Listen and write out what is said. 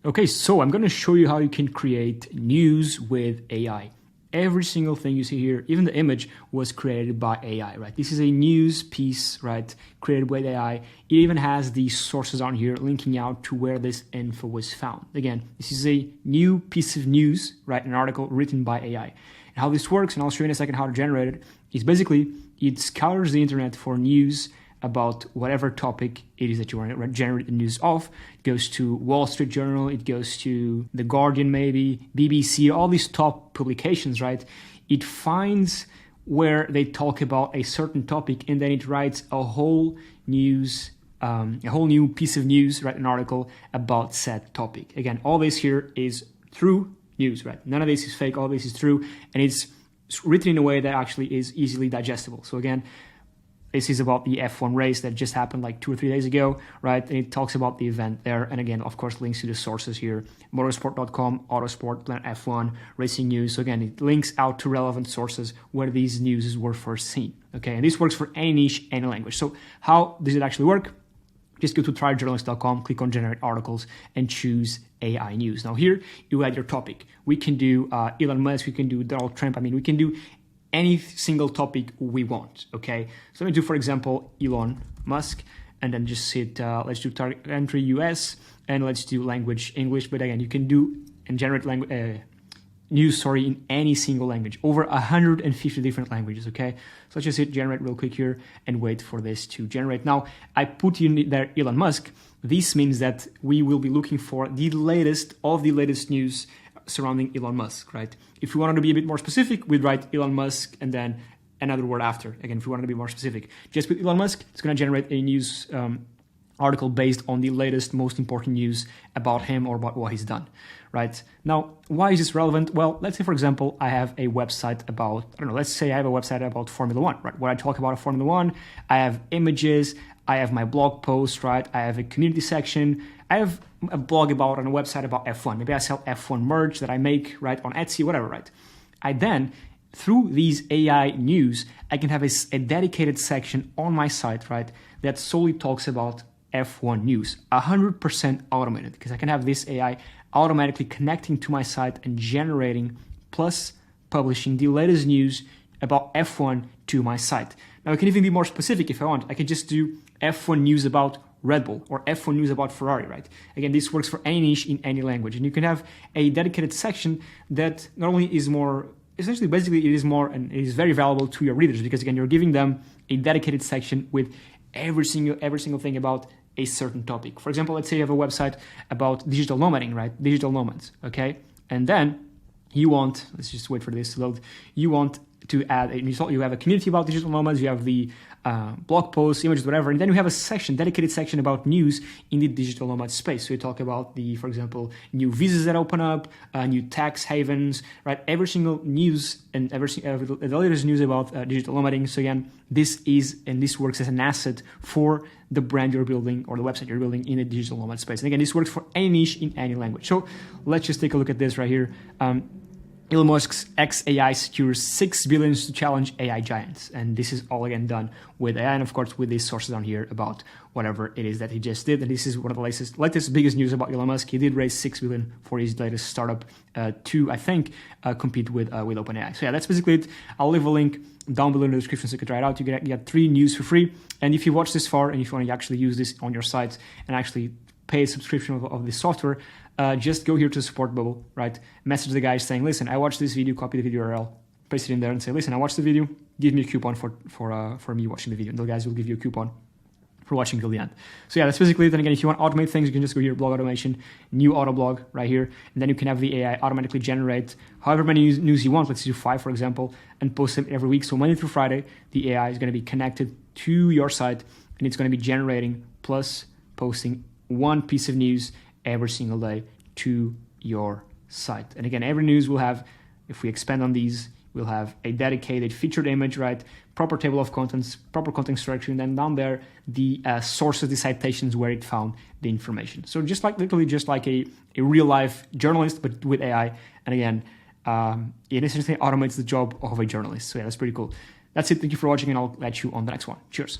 Okay, so I'm going to show you how you can create news with AI. Every single thing you see here, even the image, was created by AI, right? This is a news piece, right, created with AI. It even has the sources on here linking out to where this info was found. Again, this is a new piece of news, right, an article written by AI. And how this works, and I'll show you in a second how to generate it, is basically it scours the internet for news about whatever topic it is that you want to generate the news of. It goes to Wall Street Journal, it goes to The Guardian maybe, BBC, all these top publications, right? It finds where they talk about a certain topic and then it writes a whole new piece of news, right? An article about said topic. Again, all this here is true news, right? None of this is fake, all this is true, and it's written in a way that actually is easily digestible. So again, this is about the F1 race that just happened like 2 or 3 days ago, right? And it talks about the event there. And again, of course, links to the sources here. Motorsport.com, Autosport, Planet F1, Racing News. So again, it links out to relevant sources where these news were first seen, okay? And this works for any niche, any language. So how does it actually work? Just go to tryjournalist.com, click on Generate Articles, and choose AI News. Now here, you add your topic. We can do Elon Musk, we can do Donald Trump. I mean, we can do any single topic we want, okay? So let me do, for example, Elon Musk, and then just hit, let's do target entry US, and let's do language English. But again, you can do and generate news, in any single language, over 150 different languages, okay? So let's just hit generate real quick here and wait for this to generate. Now, I put in there Elon Musk. This means that we will be looking for the latest of the latest news surrounding Elon Musk, right? If we wanted to be a bit more specific, we'd write Elon Musk and then another word after. Again, if we wanted to be more specific, just with Elon Musk, it's going to generate a news article based on the latest, most important news about him or about what he's done, right? Now, why is this relevant? Well, let's say, for example, I have a website about, let's say I have a website about Formula One, right? Where I talk about Formula One, I have images, I have my blog post, right? I have a community section, I have a blog about on a website about F1. Maybe I sell F1 merch that I make, right, on Etsy, whatever, right? I then, through these AI news, I can have a dedicated section on my site, right, that solely talks about F1 news, 100% automated, because I can have this AI automatically connecting to my site and generating plus publishing the latest news about F1 to my site. Now, I can even be more specific if I want. I can just do F1 news about Red Bull or F1 news about Ferrari, right? Again, this works for any niche in any language. And you can have a dedicated section that not only is more, essentially, basically, it is more, and it is very valuable to your readers because, again, you're giving them a dedicated section with every single thing about a certain topic. For example, let's say you have a website about digital nomading, right? Digital nomads, okay? And then you want, let's just wait for this to load, you want to add, you have a community about digital nomads, you have the blog posts, images, whatever, and then you have a section, dedicated section about news in the digital nomad space. So you talk about the, for example, new visas that open up, new tax havens, right? Every single news and the latest news about digital nomading. So again, this works as an asset for the brand you're building or the website you're building in a digital nomad space. And again, this works for any niche in any language. So let's just take a look at this right here. Elon Musk's XAI secures $6 billion to challenge AI giants. And this is all again done with AI and of course with these sources on here about whatever it is that he just did. And this is one of the latest biggest news about Elon Musk. He did raise $6 billion for his latest startup to, I think, compete with OpenAI. So yeah, that's basically it. I'll leave a link down below in the description so you can try it out. You get 3 news for free. And if you watch this far and if you want to actually use this on your site and actually pay a subscription of this software, just go here to the support bubble, right? Message the guy saying, listen, I watched this video, copy the video URL, paste it in there and say, listen, I watched the video, give me a coupon for me watching the video. And the guys will give you a coupon for watching till the end. So yeah, that's basically it. And again, if you want to automate things, you can just go here, blog automation, new auto blog right here. And then you can have the AI automatically generate however many news you want. Let's do 5, for example, and post them every week. So Monday through Friday, the AI is going to be connected to your site and it's going to be generating plus posting one piece of news every single day to your site. And again, every news will have, if we expand on these, we'll have a dedicated featured image, right? Proper table of contents, proper content structure, and then down there, the sources, the citations where it found the information. So just like, literally just like a real life journalist, but with AI. And again, it essentially automates the job of a journalist. So yeah, that's pretty cool. That's it. Thank you for watching and I'll catch you on the next one. Cheers.